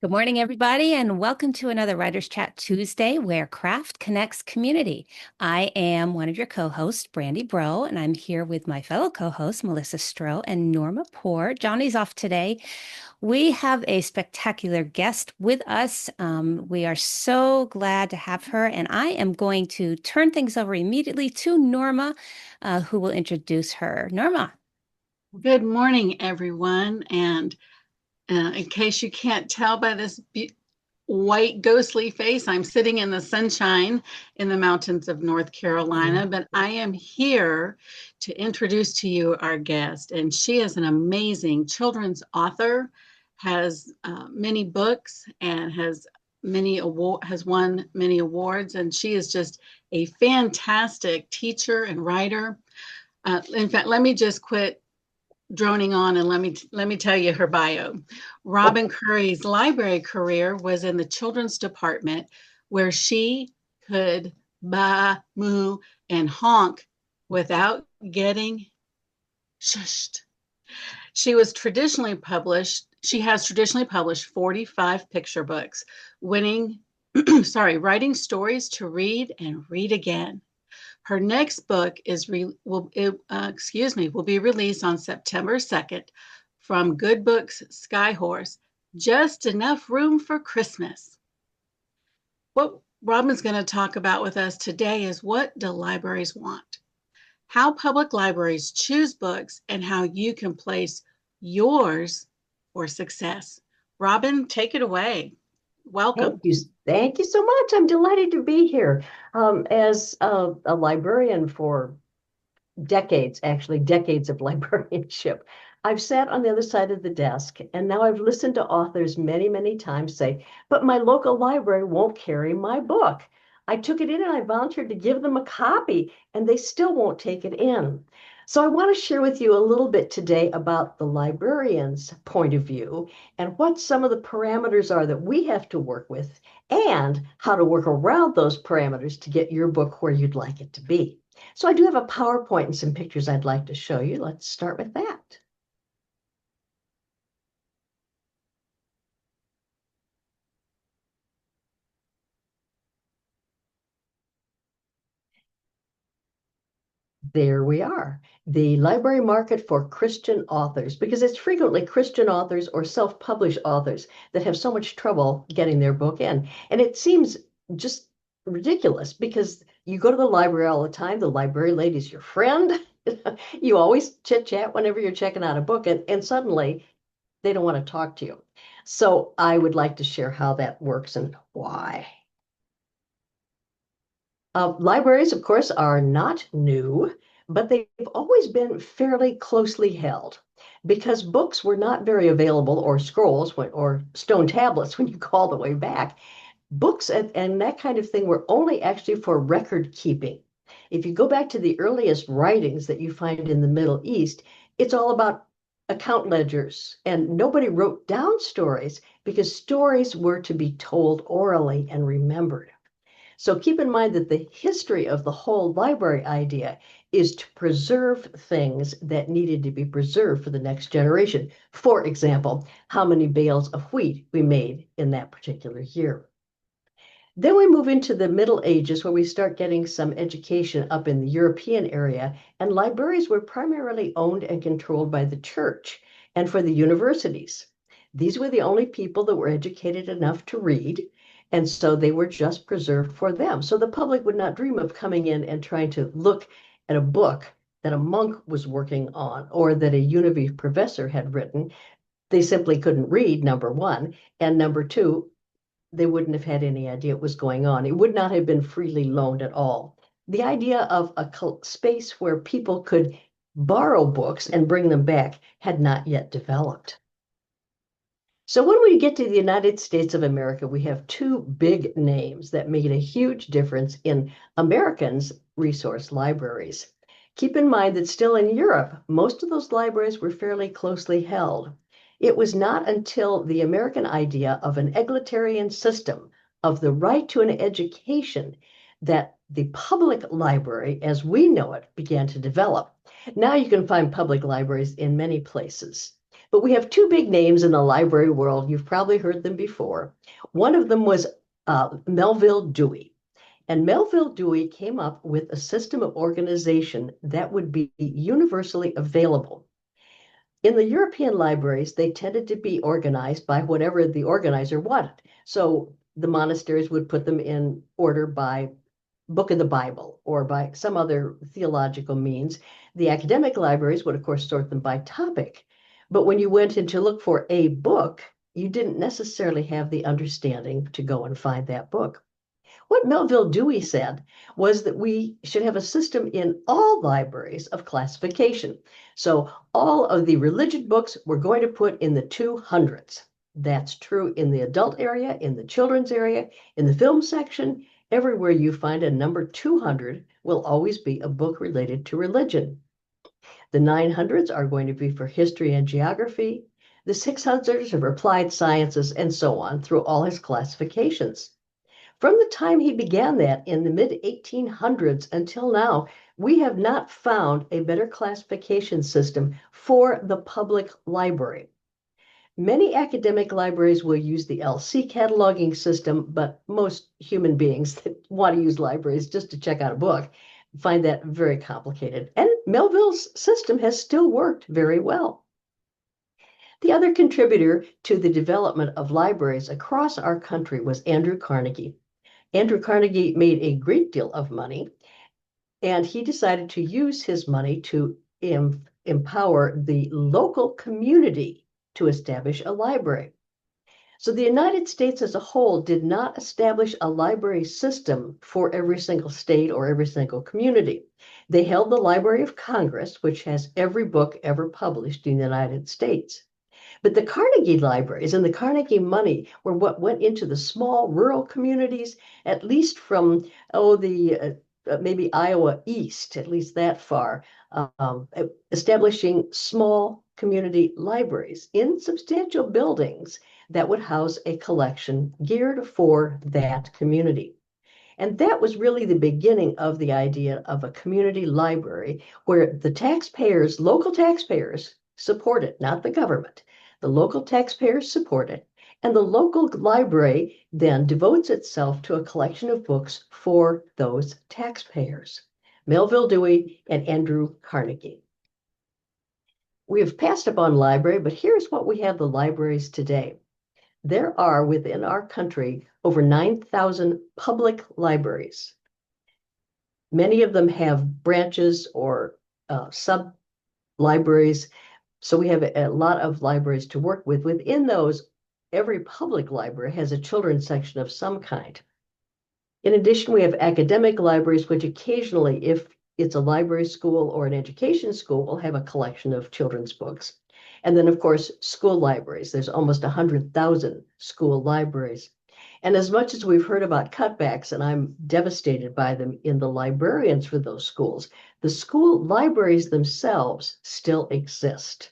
Good morning, everybody, and welcome to another Writers Chat Tuesday where craft connects community. I am one of your co-hosts, Brandy Bro, and I'm here with my fellow co-hosts, Melissa Stroh and Norma Poor. Johnny's off today. We have a spectacular guest with us. We are so glad to have her, and I am going to turn things over immediately to Norma, who will introduce her. Norma. Good morning, everyone. And in case you can't tell by this white ghostly face, I'm sitting in the sunshine in the mountains of North Carolina, but I am here to introduce to you our guest. And she is an amazing children's author, has many books, and has won many awards. And she is just a fantastic teacher and writer. In fact, let me just quit droning on and let me tell you her bio. Robin Currie's library career was in the children's department, where she could ba, moo, and honk without getting shushed. She has traditionally published 45 picture books, writing stories to read and read again. Her next book will be released on September 2nd from Good Books Skyhorse, Just Enough Room for Christmas. What Robin's going to talk about with us today is what do libraries want? How public libraries choose books and how you can place yours for success. Robin, take it away. Welcome. Thank you. Thank you so much. I'm delighted to be here. As a librarian for decades, actually decades of librarianship, I've sat on the other side of the desk, and now I've listened to authors many, many times say, but my local library won't carry my book. I took it in and I volunteered to give them a copy, and they still won't take it in. So I want to share with you a little bit today about the librarian's point of view and what some of the parameters are that we have to work with and how to work around those parameters to get your book where you'd like it to be. So I do have a PowerPoint and some pictures I'd like to show you. Let's start with that. There we are. The library market for Christian authors, because it's frequently Christian authors or self-published authors that have so much trouble getting their book in. And it seems just ridiculous because you go to the library all the time. The library lady's your friend. You always chit chat whenever you're checking out a book, and suddenly they don't want to talk to you. So I would like to share how that works and why. Libraries, of course, are not new, but they've always been fairly closely held because books were not very available, or scrolls or stone tablets when you call the way back. Books and that kind of thing were only actually for record keeping. If you go back to the earliest writings that you find in the Middle East, it's all about account ledgers, and nobody wrote down stories because stories were to be told orally and remembered. So keep in mind that the history of the whole library idea is to preserve things that needed to be preserved for the next generation. For example, how many bales of wheat we made in that particular year. Then we move into the Middle Ages, where we start getting some education up in the European area, and libraries were primarily owned and controlled by the church and for the universities. These were the only people that were educated enough to read, and so they were just preserved for them. So the public would not dream of coming in and trying to look at a book that a monk was working on or that a university professor had written. They simply couldn't read, number one, and number two, they wouldn't have had any idea what was going on. It would not have been freely loaned at all. The idea of a space where people could borrow books and bring them back had not yet developed. So when we get to the United States of America, we have two big names that made a huge difference in Americans' resource libraries. Keep in mind that still in Europe, most of those libraries were fairly closely held. It was not until the American idea of an egalitarian system of the right to an education that the public library, as we know it, began to develop. Now you can find public libraries in many places. But we have two big names in the library world. You've probably heard them before. One of them was Melville Dewey. And Melville Dewey came up with a system of organization that would be universally available. In the European libraries, they tended to be organized by whatever the organizer wanted. So the monasteries would put them in order by book of the Bible or by some other theological means. The academic libraries would, of course, sort them by topic. But when you went in to look for a book, you didn't necessarily have the understanding to go and find that book. What Melville Dewey said was that we should have a system in all libraries of classification. So all of the religion books we're going to put in the 200s. That's true in the adult area, in the children's area, in the film section. Everywhere you find a number 200 will always be a book related to religion. The 900s are going to be for history and geography. The 600s are for applied sciences, and so on through all his classifications. From the time he began that in the mid-1800s until now, we have not found a better classification system for the public library. Many academic libraries will use the LC cataloging system, but most human beings that want to use libraries just to check out a book find that very complicated. And Melville's system has still worked very well. The other contributor to the development of libraries across our country was Andrew Carnegie. Andrew Carnegie made a great deal of money, and he decided to use his money to empower the local community to establish a library. So the United States as a whole did not establish a library system for every single state or every single community. They held the Library of Congress, which has every book ever published in the United States. But the Carnegie libraries and the Carnegie money were what went into the small rural communities, at least from, maybe Iowa East, at least that far, establishing small community libraries in substantial buildings that would house a collection geared for that community. And that was really the beginning of the idea of a community library where the taxpayers, local taxpayers, support it, not the government. The local taxpayers support it, and the local library then devotes itself to a collection of books for those taxpayers. Melville Dewey and Andrew Carnegie. We have passed upon library, but here's what we have the libraries today. There are within our country over 9,000 public libraries. Many of them have branches or sub-libraries. So we have a lot of libraries to work with. Within those, every public library has a children's section of some kind. In addition, we have academic libraries, which occasionally, if it's a library school or an education school, will have a collection of children's books. And then, of course, school libraries. There's almost 100,000 school libraries. And as much as we've heard about cutbacks, and I'm devastated by them in the librarians for those schools, the school libraries themselves still exist.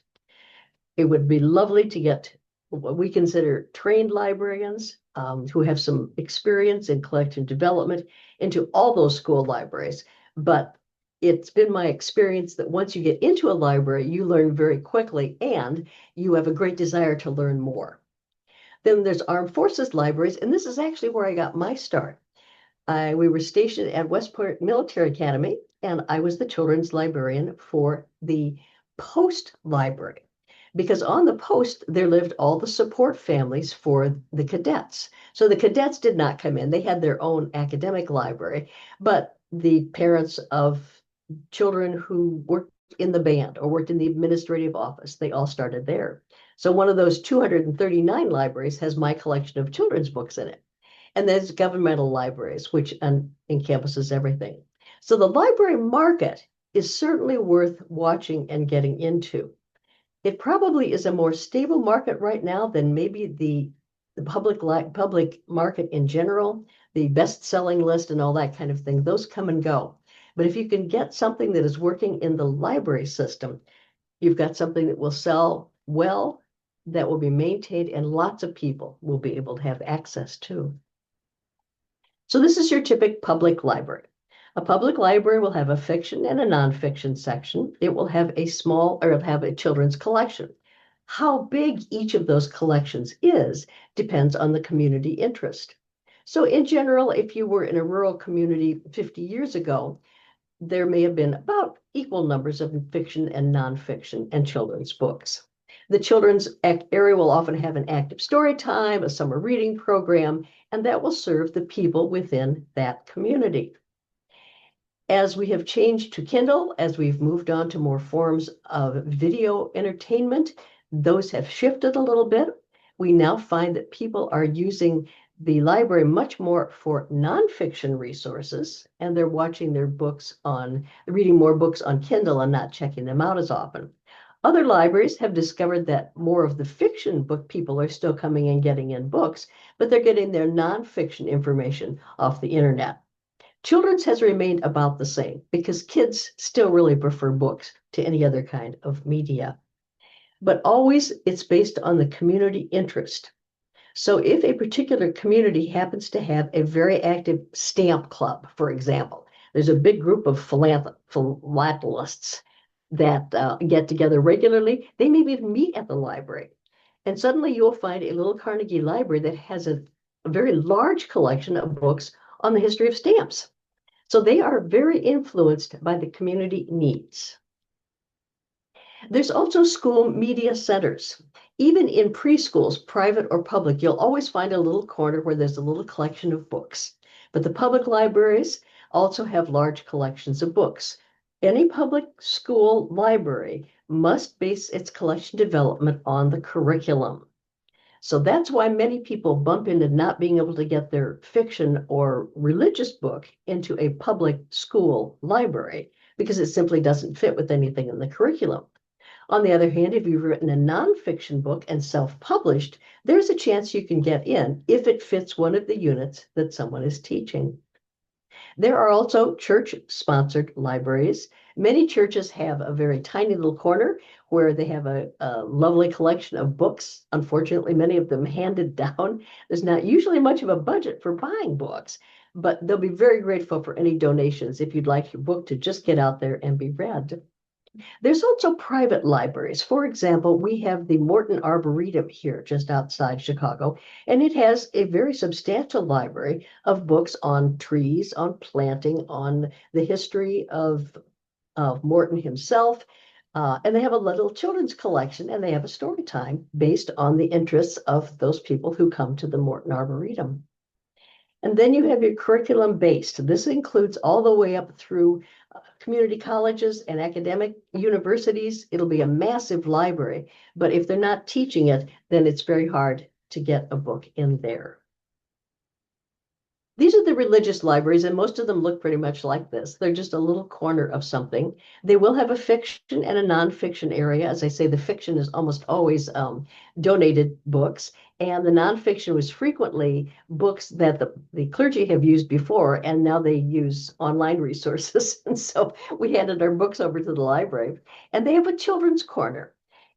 It would be lovely to get what we consider trained librarians who have some experience in collection development into all those school libraries. But it's been my experience that once you get into a library, you learn very quickly and you have a great desire to learn more. Then there's Armed Forces libraries, and this is actually where I got my start. We were stationed at Westport Military Academy, and I was the children's librarian for the post library. Because on the post, there lived all the support families for the cadets. So the cadets did not come in. They had their own academic library, but the parents of children who worked in the band or worked in the administrative office, they all started there. So one of those 239 libraries has my collection of children's books in it. And there's governmental libraries, which encompasses everything. So the library market is certainly worth watching and getting into. It probably is a more stable market right now than maybe the public market in general, the best-selling list and all that kind of thing. Those come and go. But if you can get something that is working in the library system, you've got something that will sell well, that will be maintained, and lots of people will be able to have access to. So this is your typical public library. A public library will have a fiction and a nonfiction section. It will have a children's collection. How big each of those collections is depends on the community interest. So in general, if you were in a rural community 50 years ago, there may have been about equal numbers of fiction and nonfiction and children's books. The children's area will often have an active story time, a summer reading program, and that will serve the people within that community. As we have changed to Kindle, as we've moved on to more forms of video entertainment, those have shifted a little bit. We now find that people are using the library much more for nonfiction resources, and they're watching their books reading more books on Kindle and not checking them out as often. Other libraries have discovered that more of the fiction book people are still coming and getting in books, but they're getting their nonfiction information off the internet. Children's has remained about the same because kids still really prefer books to any other kind of media. But always it's based on the community interest. So if a particular community happens to have a very active stamp club, for example, there's a big group of philatelists that get together regularly. They maybe even meet at the library. And suddenly you'll find a little Carnegie library that has a very large collection of books on the history of stamps. So they are very influenced by the community needs. There's also school media centers. Even in preschools, private or public, you'll always find a little corner where there's a little collection of books. But the public libraries also have large collections of books. Any public school library must base its collection development on the curriculum. So that's why many people bump into not being able to get their fiction or religious book into a public school library because it simply doesn't fit with anything in the curriculum. On the other hand, if you've written a nonfiction book and self-published, there's a chance you can get in if it fits one of the units that someone is teaching. There are also church-sponsored libraries. Many churches have a very tiny little corner where they have a lovely collection of books. Unfortunately, many of them handed down. There's not usually much of a budget for buying books, but they'll be very grateful for any donations if you'd like your book to just get out there and be read. There's also private libraries. For example, we have the Morton Arboretum here just outside Chicago, and it has a very substantial library of books on trees, on planting, on the history of Morton himself. And they have a little children's collection, and they have a story time based on the interests of those people who come to the Morton Arboretum. And then you have your curriculum based. This includes all the way up through community colleges and academic universities. It'll be a massive library, but if they're not teaching it, then it's very hard to get a book in there. These are the religious libraries, and most of them look pretty much like this. They're just a little corner of something. They will have a fiction and a nonfiction area. As I say, the fiction is almost always donated books, and the nonfiction was frequently books that the clergy have used before, and now they use online resources. And so we handed our books over to the library, and they have a children's corner.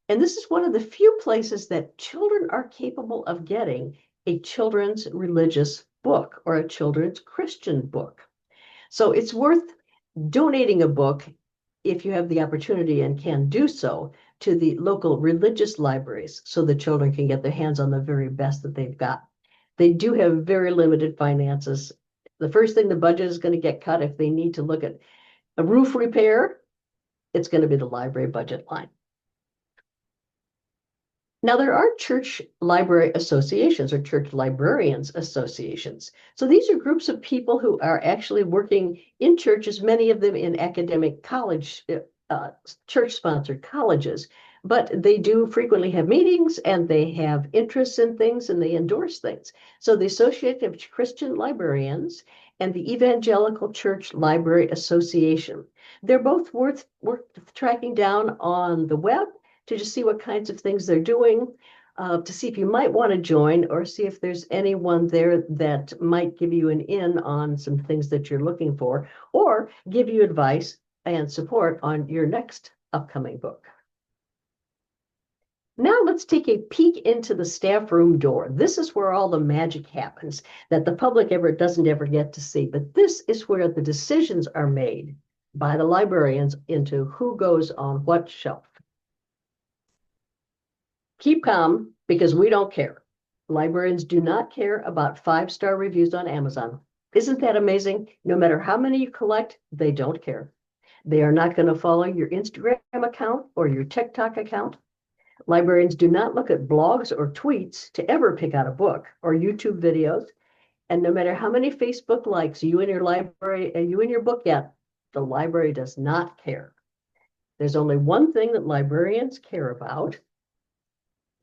And this is one of the few places that children are capable of getting a children's religious book or a children's Christian book. So it's worth donating a book if you have the opportunity and can do so to the local religious libraries so the children can get their hands on the very best that they've got. They do have very limited finances. The first thing the budget is going to get cut if they need to look at a roof repair, it's going to be the library budget line. Now, there are church library associations or church librarians associations. So these are groups of people who are actually working in churches, many of them in academic college, church-sponsored colleges, but they do frequently have meetings and they have interests in things and they endorse things. So the Association of Christian Librarians and the Evangelical Church Library Association, they're both worth tracking down on the web to just see what kinds of things they're doing, to see if you might want to join or see if there's anyone there that might give you an in on some things that you're looking for or give you advice and support on your next upcoming book. Now let's take a peek into the staff room door. This is where all the magic happens that the public doesn't ever get to see, but this is where the decisions are made by the librarians into who goes on what shelf. Keep calm because we don't care. Librarians do not care about 5-star reviews on Amazon. Isn't that amazing? No matter how many you collect, they don't care. They are not going to follow your Instagram account or your TikTok account. Librarians do not look at blogs or tweets to ever pick out a book or YouTube videos. And no matter how many Facebook likes you and your library and you and your book get, the library does not care. There's only one thing that librarians care about.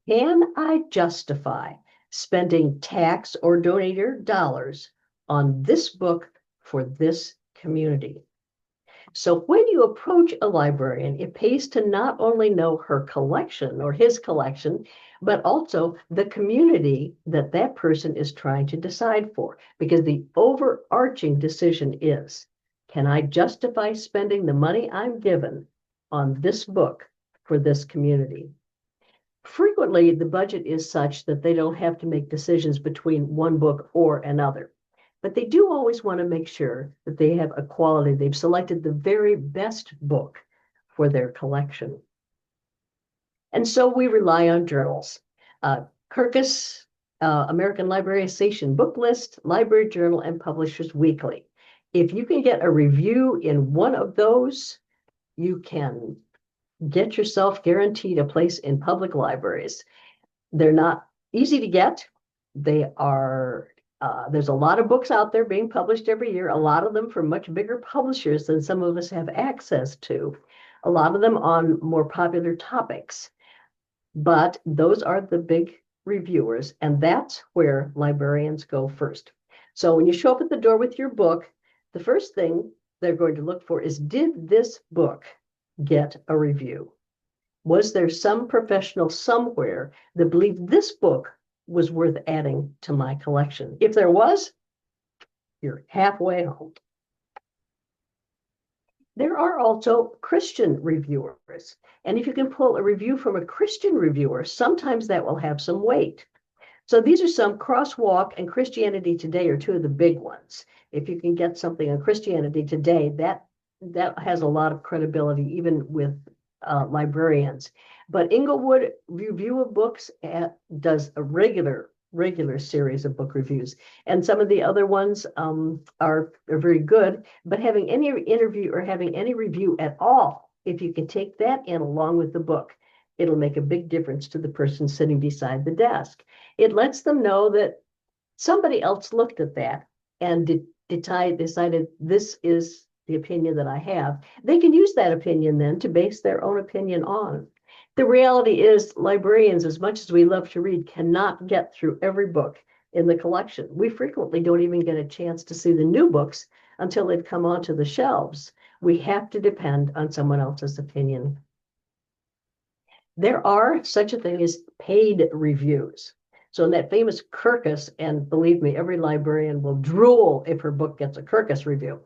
Can I justify spending tax or donator dollars on this book for this community? So when you approach a librarian, it pays to not only know her collection or his collection, but also the community that that person is trying to decide for. Because the overarching decision is, can I justify spending the money I'm given on this book for this community? Frequently, the budget is such that they don't have to make decisions between one book or another. But they do always want to make sure that they have a quality. They've selected the very best book for their collection. And so we rely on journals. Kirkus, American Library Association Book List, Library Journal, and Publishers Weekly. If you can get a review in one of those, you can get yourself guaranteed a place in public libraries. They're not easy to get. They are there's a lot of books out there being published every year, a lot of them from much bigger publishers than some of us have access to, a lot of them on more popular topics. But those are the big reviewers, and that's where librarians go first. So when you show up at the door with your book, the first thing they're going to look for is, did this book get a review? Was there some professional somewhere that believed this book was worth adding to my collection? If there was, you're halfway home. There are also Christian reviewers. And if you can pull a review from a Christian reviewer, sometimes that will have some weight. So these are some. Crosswalk and Christianity Today are two of the big ones. If you can get something on Christianity Today, that has a lot of credibility, even with librarians. But Inglewood Review of Books does a regular series of book reviews, and some of the other ones are very good. But having any interview or having any review at all, if you can take that in along with the book, it'll make a big difference to the person sitting beside the desk. It lets them know that somebody else looked at that and decided this is the opinion that I have. They can use that opinion then to base their own opinion on. The reality is, librarians, as much as we love to read, cannot get through every book in the collection. We frequently don't even get a chance to see the new books until they've come onto the shelves. We have to depend on someone else's opinion. There are such a thing as paid reviews. So in that famous Kirkus, and believe me, every librarian will drool if her book gets a Kirkus review.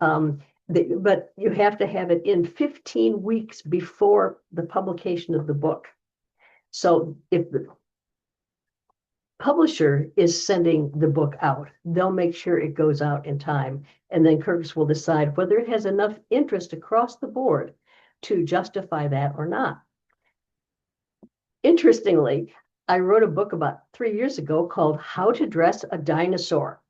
But you have to have it in 15 weeks before the publication of the book. So if the publisher is sending the book out, they'll make sure it goes out in time. And then Kirkus will decide whether it has enough interest across the board to justify that or not. Interestingly, I wrote a book about 3 years ago called How to Dress a Dinosaur.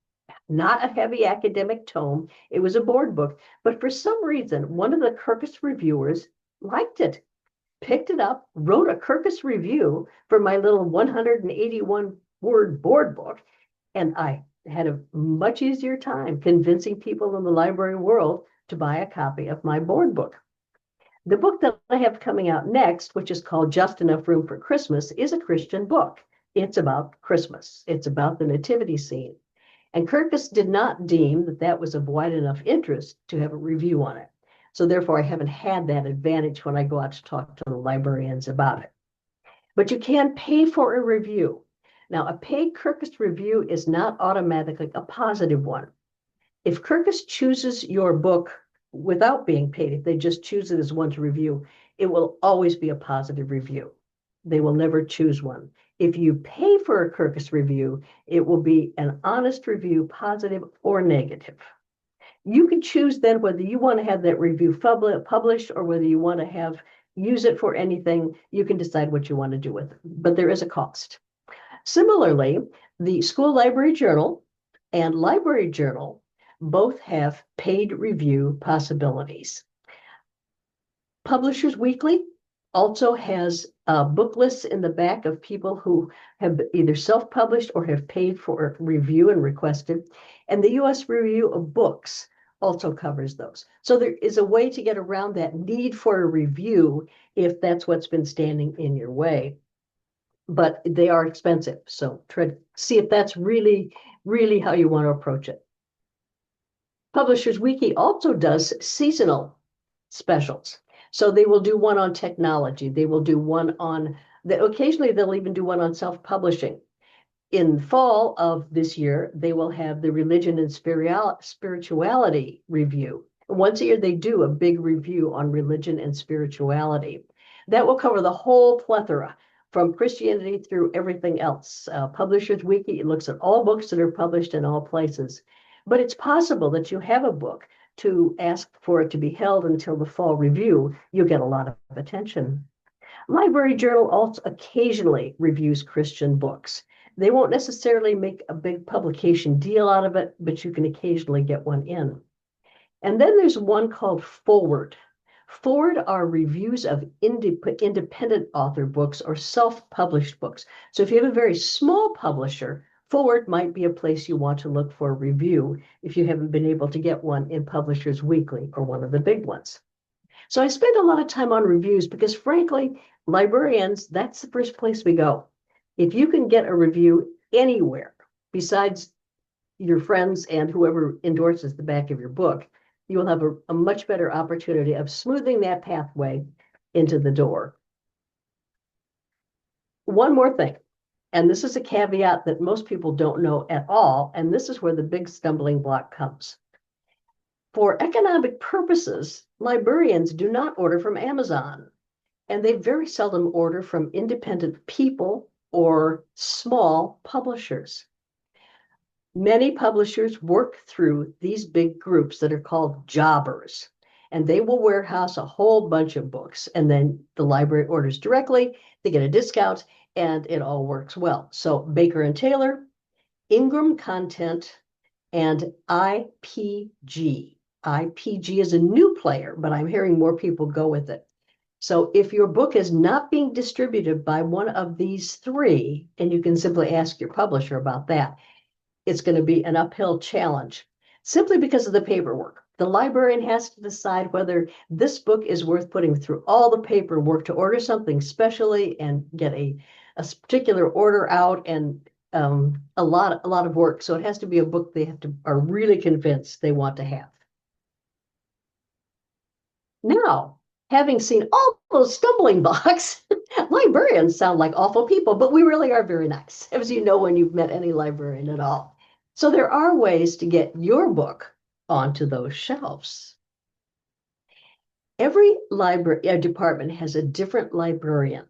Not a heavy academic tome. It was a board book. But for some reason, one of the Kirkus reviewers liked it, picked it up, wrote a Kirkus review for my little 181-word board book. And I had a much easier time convincing people in the library world to buy a copy of my board book. The book that I have coming out next, which is called Just Enough Room for Christmas, is a Christian book. It's about Christmas. It's about the nativity scene. And Kirkus did not deem that that was of wide enough interest to have a review on it. So therefore, I haven't had that advantage when I go out to talk to the librarians about it. But you can pay for a review. Now, a paid Kirkus review is not automatically a positive one. If Kirkus chooses your book without being paid, if they just choose it as one to review, it will always be a positive review. They will never choose one. If you pay for a Kirkus review, it will be an honest review, positive or negative. You can choose then whether you want to have that review published or whether you want to have use it for anything. You can decide what you want to do with it, but there is a cost. Similarly, the School Library Journal and Library Journal both have paid review possibilities. Publishers Weekly also has book lists in the back of people who have either self-published or have paid for review and requested. And the U.S. Review of Books also covers those. So there is a way to get around that need for a review if that's what's been standing in your way. But they are expensive. So try to see if that's really, really how you want to approach it. Publishers Weekly also does seasonal specials. So they will do one on technology. They will do one on, occasionally they'll even do one on self-publishing. In fall of this year, they will have the religion and spirituality review. Once a year, they do a big review on religion and spirituality. That will cover the whole plethora from Christianity through everything else. Publishers Weekly, it looks at all books that are published in all places. But it's possible that you have a book to ask for it to be held until the fall review. You'll get a lot of attention. Library Journal also occasionally reviews Christian books. They won't necessarily make a big publication deal out of it, but you can occasionally get one in. And then there's one called Forward. Forward are reviews of independent author books or self-published books. So if you have a very small publisher, Forward might be a place you want to look for a review if you haven't been able to get one in Publishers Weekly or one of the big ones. So I spend a lot of time on reviews because frankly, librarians, that's the first place we go. If you can get a review anywhere besides your friends and whoever endorses the back of your book, you will have a much better opportunity of smoothing that pathway into the door. One more thing, and this is a caveat that most people don't know at all, and this is where the big stumbling block comes. For economic purposes, librarians do not order from Amazon, and they very seldom order from independent people or small publishers. Many publishers work through these big groups that are called jobbers, and they will warehouse a whole bunch of books, and then the library orders directly, they get a discount, and it all works well. So Baker and Taylor, Ingram Content, and IPG. IPG is a new player, but I'm hearing more people go with it. So if your book is not being distributed by one of these three, and you can simply ask your publisher about that, it's going to be an uphill challenge simply because of the paperwork. The librarian has to decide whether this book is worth putting through all the paperwork to order something specially and get a particular order out, and a lot of work. So it has to be a book they are really convinced they want to have. Now, having seen all those stumbling blocks, librarians sound like awful people, but we really are very nice, as you know when you've met any librarian at all. So there are ways to get your book onto those shelves. Every library department has a different librarian.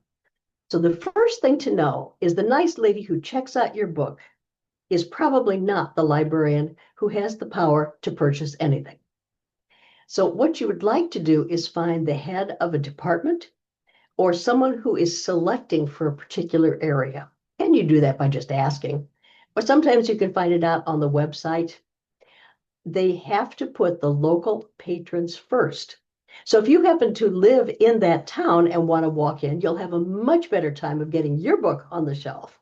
So the first thing to know is the nice lady who checks out your book is probably not the librarian who has the power to purchase anything. So what you would like to do is find the head of a department or someone who is selecting for a particular area. And you do that by just asking. Or sometimes you can find it out on the website. They have to put the local patrons first. So if you happen to live in that town and want to walk in, you'll have a much better time of getting your book on the shelf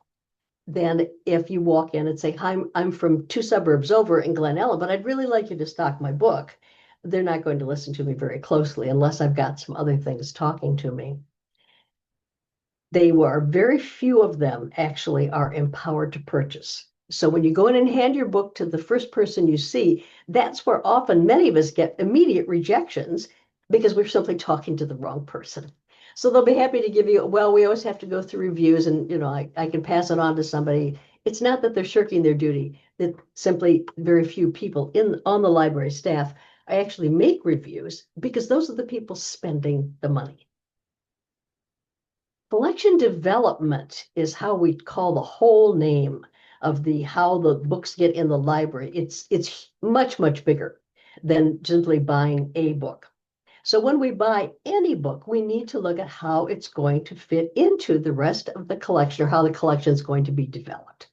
than if you walk in and say, hi, I'm from 2 suburbs over in Glen Ellen, but I'd really like you to stock my book. They're not going to listen to me very closely unless I've got some other things talking to me. They were very few of them actually are empowered to purchase. So when you go in and hand your book to the first person you see, that's where often many of us get immediate rejections because we're simply talking to the wrong person. So they'll be happy to give you, well, we always have to go through reviews and, I can pass it on to somebody. It's not that they're shirking their duty, that simply very few people on the library staff actually make reviews because those are the people spending the money. Collection development is how we call the whole name of how the books get in the library. It's much, much bigger than simply buying a book. So when we buy any book, we need to look at how it's going to fit into the rest of the collection, or how the collection is going to be developed.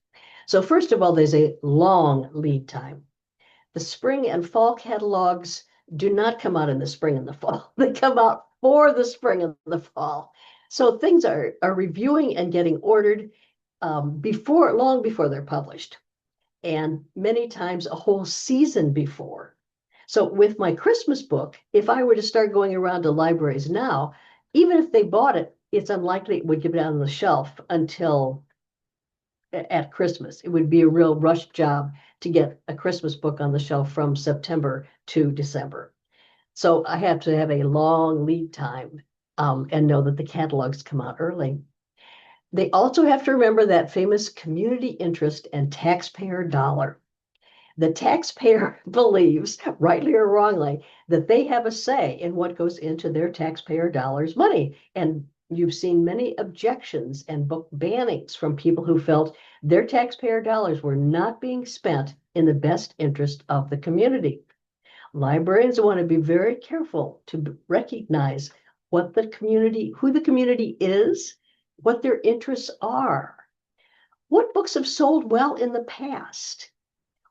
So first of all, there's a long lead time. The spring and fall catalogs do not come out in the spring and the fall. They come out for the spring and the fall. So things are reviewing and getting ordered long before they're published, and many times a whole season before. So with my Christmas book, if I were to start going around to libraries now, even if they bought it, it's unlikely it would get on the shelf until at Christmas. It would be a real rush job to get a Christmas book on the shelf from September to December. So I have to have a long lead time and know that the catalogs come out early. They also have to remember that famous community interest and taxpayer dollar. The taxpayer believes, rightly or wrongly, that they have a say in what goes into their taxpayer dollars money. And you've seen many objections and book bannings from people who felt their taxpayer dollars were not being spent in the best interest of the community. Librarians want to be very careful to recognize what the community, who the community is, what their interests are, what books have sold well in the past,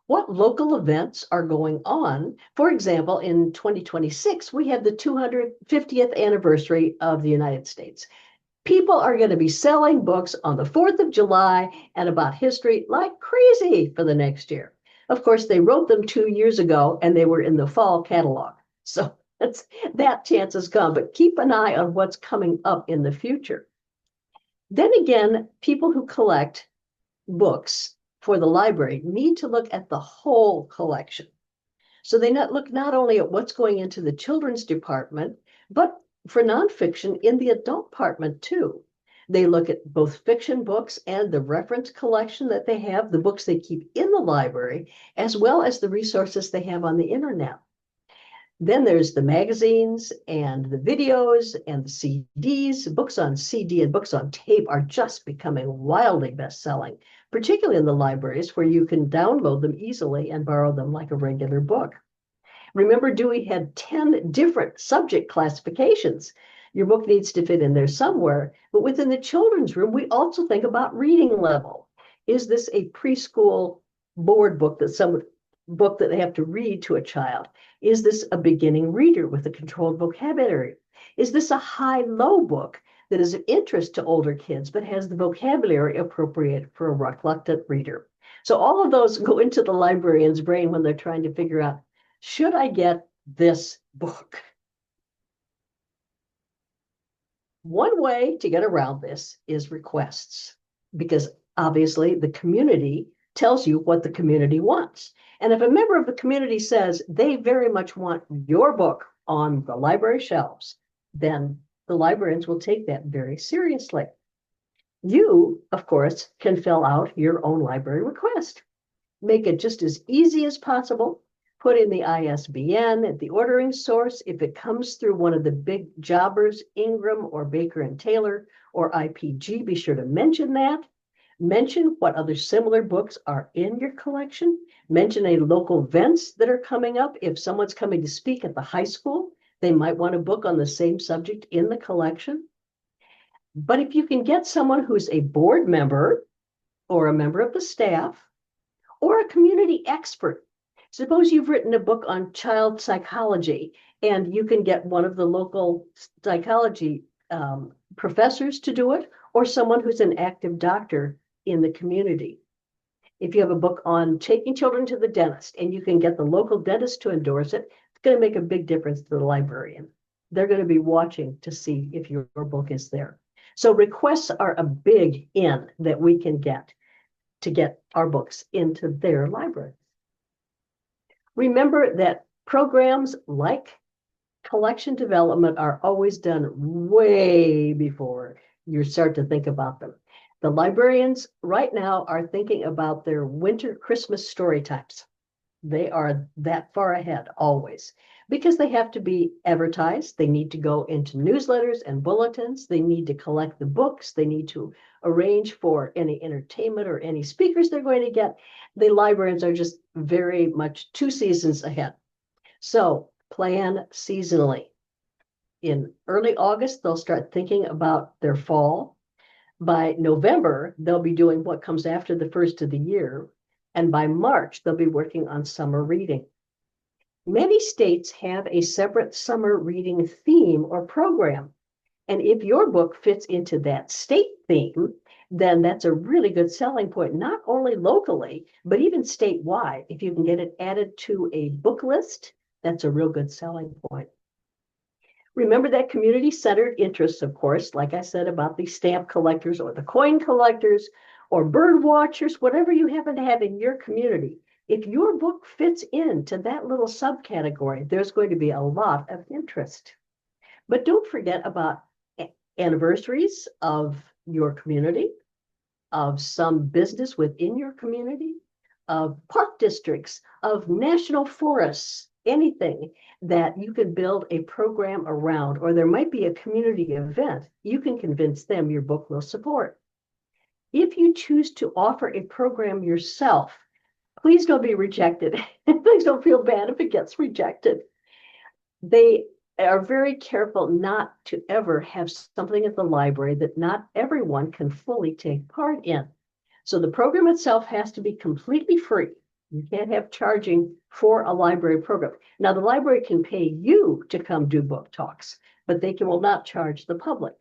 what local events are going on. For example, in 2026, we have the 250th anniversary of the United States. People are going to be selling books on the 4th of July and about history like crazy for the next year. Of course, they wrote them 2 years ago and they were in the fall catalog. So that chance has come, but keep an eye on what's coming up in the future. Then again, people who collect books for the library need to look at the whole collection. So they look not only at what's going into the children's department, but for nonfiction in the adult department too. They look at both fiction books and the reference collection that they have, the books they keep in the library, as well as the resources they have on the internet. Then there's the magazines and the videos and the CDs. Books on CD and books on tape are just becoming wildly best-selling, particularly in the libraries where you can download them easily and borrow them like a regular book. Remember, Dewey had 10 different subject classifications. Your book needs to fit in there somewhere, but within the children's room, we also think about reading level. Is this a preschool board book that they have to read to a child? Is this a beginning reader with a controlled vocabulary? Is this a high-low book that is of interest to older kids but has the vocabulary appropriate for a reluctant reader? So all of those go into the librarian's brain when they're trying to figure out, should I get this book? One way to get around this is requests, because obviously the community tells you what the community wants. And if a member of the community says they very much want your book on the library shelves, then the librarians will take that very seriously. You, of course, can fill out your own library request. Make it just as easy as possible. Put in the ISBN at the ordering source. If it comes through one of the big jobbers, Ingram or Baker and Taylor or IPG, be sure to mention that. Mention what other similar books are in your collection. Mention any local events that are coming up. If someone's coming to speak at the high school, they might want a book on the same subject in the collection. But if you can get someone who's a board member or a member of the staff or a community expert, suppose you've written a book on child psychology and you can get one of the local psychology professors to do it, or someone who's an active doctor in the community. If you have a book on taking children to the dentist and you can get the local dentist to endorse it, it's going to make a big difference to the librarian. They're going to be watching to see if your book is there. So requests are a big in that we can get to get our books into their library. Remember that programs like collection development are always done way before you start to think about them. The librarians right now are thinking about their winter Christmas story times. They are that far ahead always because they have to be advertised. They need to go into newsletters and bulletins. They need to collect the books. They need to arrange for any entertainment or any speakers they're going to get. The librarians are just very much 2 seasons ahead. So plan seasonally. in early August, they'll start thinking about their fall. By November, they'll be doing what comes after the first of the year. And by March, they'll be working on summer reading. Many states have a separate summer reading theme or program. And if your book fits into that state theme, then that's a really good selling point, not only locally, but even statewide. If you can get it added to a book list, that's a real good selling point. Remember that community-centered interests, of course, like I said about the stamp collectors or the coin collectors or bird watchers, whatever you happen to have in your community. If your book fits into that little subcategory, there's going to be a lot of interest. But don't forget about anniversaries of your community, of some business within your community, of park districts, of national forests, anything that you can build a program around, or there might be a community event, you can convince them your book will support. If you choose to offer a program yourself, please don't be rejected. Please don't feel bad if it gets rejected. They are very careful not to ever have something at the library that not everyone can fully take part in. So the program itself has to be completely free. You can't have charging for a library program. Now, the library can pay you to come do book talks, but they will not charge the public.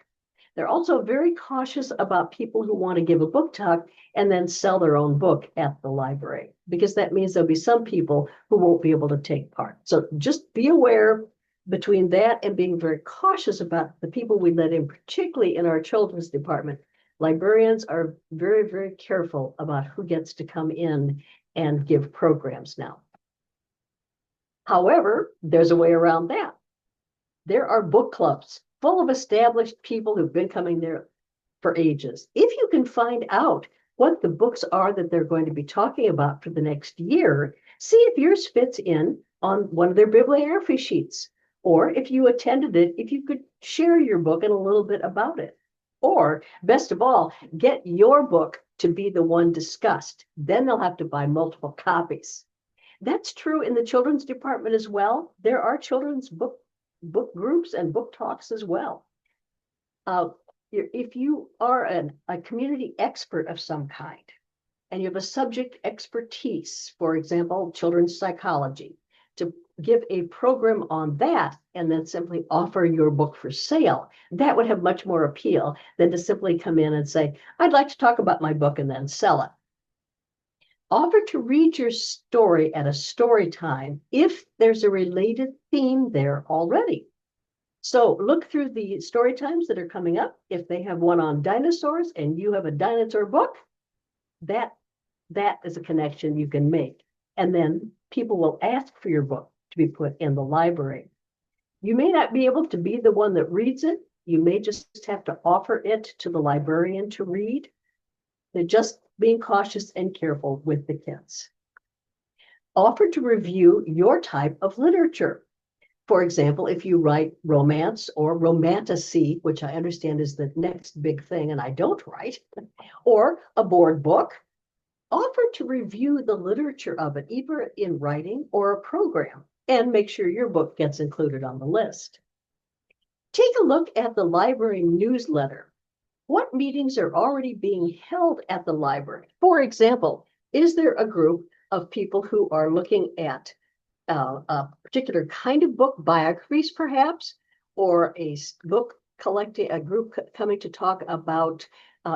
They're also very cautious about people who want to give a book talk and then sell their own book at the library, because that means there'll be some people who won't be able to take part. So just be aware between that and being very cautious about the people we let in, particularly in our children's department. Librarians are very, very careful about who gets to come in and give programs now. However, there's a way around that. There are book clubs full of established people who've been coming there for ages. If you can find out what the books are that they're going to be talking about for the next year, see if yours fits in on one of their bibliography sheets. Or if you attended it, if you could share your book and a little bit about it. Or best of all, get your book to be the one discussed. Then they'll have to buy multiple copies. That's true in the children's department as well. There are children's book groups and book talks as well. If you are a community expert of some kind, and you have a subject expertise, for example, children's psychology, to give a program on that and then simply offer your book for sale, that would have much more appeal than to simply come in and say, I'd like to talk about my book and then sell it. Offer to read your story at a story time if there's a related theme there already. So look through the story times that are coming up. If they have one on dinosaurs and you have a dinosaur book, that is a connection you can make. And then people will ask for your book to be put in the library. You may not be able to be the one that reads it. You may just have to offer it to the librarian to read. They're just being cautious and careful with the kids. Offer to review your type of literature. For example, if you write romance or romantasy, which I understand is the next big thing, and I don't write, or a board book, offer to review the literature of it, either in writing or a program, and make sure your book gets included on the list. Take a look at the library newsletter. What meetings are already being held at the library? For example, is there a group of people who are looking at a particular kind of book, biographies perhaps, or a book collecting, a group coming to talk about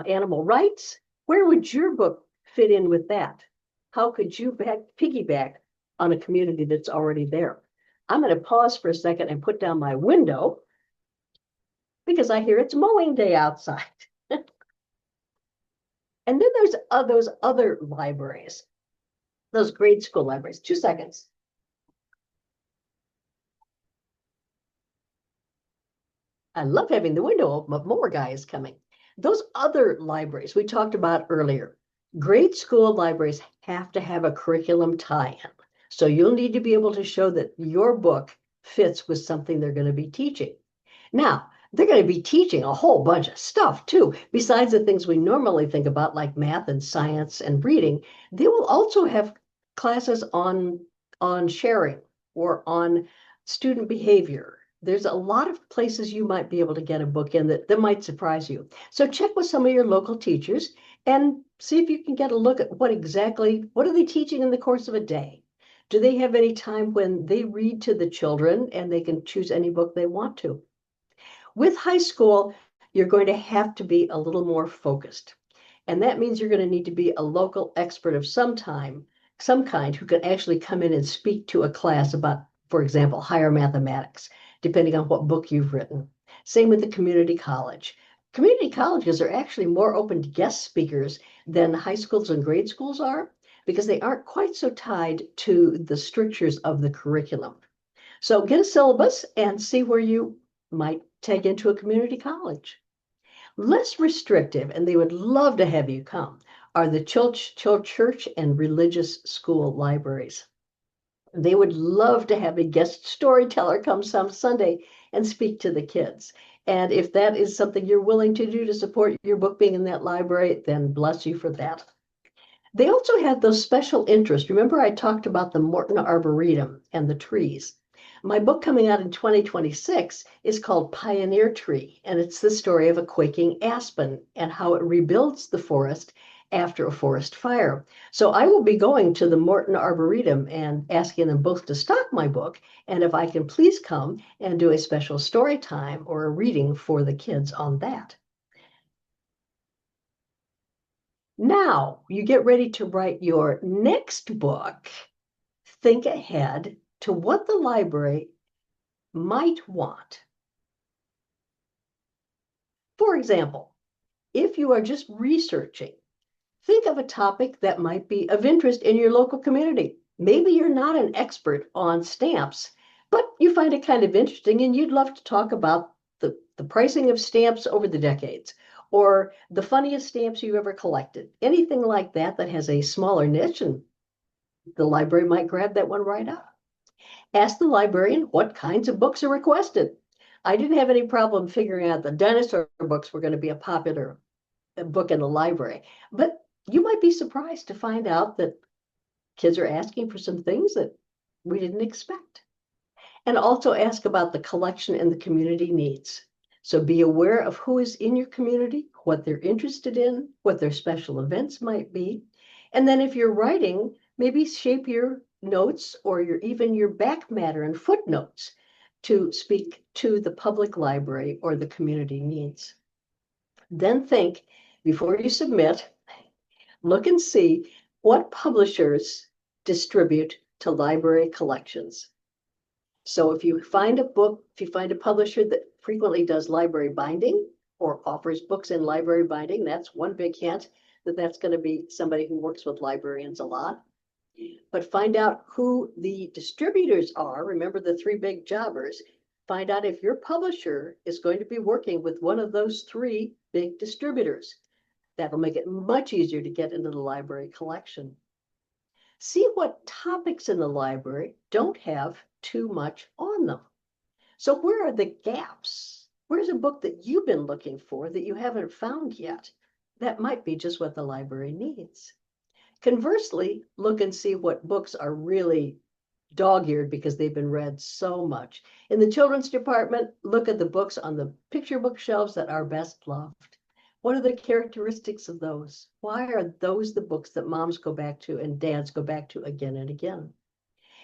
animal rights? Where would your book fit in with that? How could you piggyback on a community that's already there? I'm going to pause for a second and put down my window because I hear it's mowing day outside. And then there's those other libraries, those grade school libraries. 2 seconds. I love having the window open, but more guy is coming. Those other libraries we talked about earlier, grade school libraries have to have a curriculum tie-in. So you'll need to be able to show that your book fits with something they're going to be teaching. Now, they're going to be teaching a whole bunch of stuff too, besides the things we normally think about like math and science and reading. They will also have classes on sharing or on student behavior There's a lot of places you might be able to get a book in that might surprise you. So check with some of your local teachers and see if you can get a look at what are they teaching in the course of a day? Do they have any time when they read to the children and they can choose any book they want to? With high school, you're going to have to be a little more focused. And that means you're going to need to be a local expert of some kind who can actually come in and speak to a class about, for example, higher mathematics, depending on what book you've written. Same with the community college. Community colleges are actually more open to guest speakers than high schools and grade schools are because they aren't quite so tied to the strictures of the curriculum. So get a syllabus and see where you might take into a community college. Less restrictive, and they would love to have you come, are the church and religious school libraries. They would love to have a guest storyteller come some Sunday and speak to the kids. And if that is something you're willing to do to support your book being in that library, then bless you for that. They also had those special interests. Remember, I talked about the Morton Arboretum and the trees. My book coming out in 2026 is called Pioneer Tree, and it's the story of a quaking aspen and how it rebuilds the forest after a forest fire. So I will be going to the Morton Arboretum and asking them both to stock my book, and if I can please come and do a special story time or a reading for the kids on that. Now you get ready to write your next book. Think ahead to what the library might want. For example, if you are just researching, think of a topic that might be of interest in your local community. Maybe you're not an expert on stamps, but you find it kind of interesting and you'd love to talk about the pricing of stamps over the decades or the funniest stamps you've ever collected. Anything like that that has a smaller niche, and the library might grab that one right up. Ask the librarian what kinds of books are requested. I didn't have any problem figuring out the dinosaur books were going to be a popular book in the library, but you might be surprised to find out that kids are asking for some things that we didn't expect. And also ask about the collection and the community needs. So be aware of who is in your community, what they're interested in, what their special events might be. And then if you're writing, maybe shape your notes or even your back matter and footnotes to speak to the public library or the community needs. Then think, before you submit, look and see what publishers distribute to library collections. So if you find a publisher that frequently does library binding or offers books in library binding, that's one big hint that that's going to be somebody who works with librarians a lot. But find out who the distributors are. Remember the three big jobbers. Find out if your publisher is going to be working with one of those three big distributors. That'll make it much easier to get into the library collection. See what topics in the library don't have too much on them. So where are the gaps? Where's a book that you've been looking for that you haven't found yet? That might be just what the library needs. Conversely, look and see what books are really dog-eared because they've been read so much. In the children's department, look at the books on the picture book shelves that are best loved. What are the characteristics of those? Why are those the books that moms go back to and dads go back to again and again?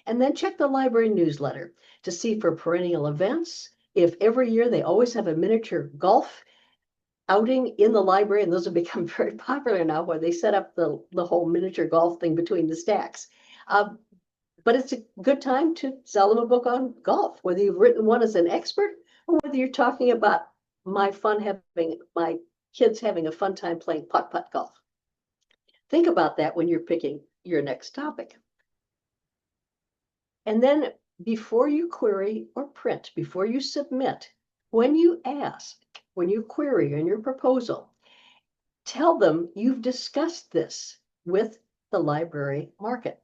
And then check the library newsletter to see for perennial events. If every year they always have a miniature golf outing in the library, and those have become very popular now where they set up the whole miniature golf thing between the stacks. But it's a good time to sell them a book on golf, whether you've written one as an expert or whether you're talking about my kids having a fun time playing putt-putt golf. Think about that when you're picking your next topic. And then before you query or print, before you submit, when you ask, when you query in your proposal, tell them you've discussed this with the library market.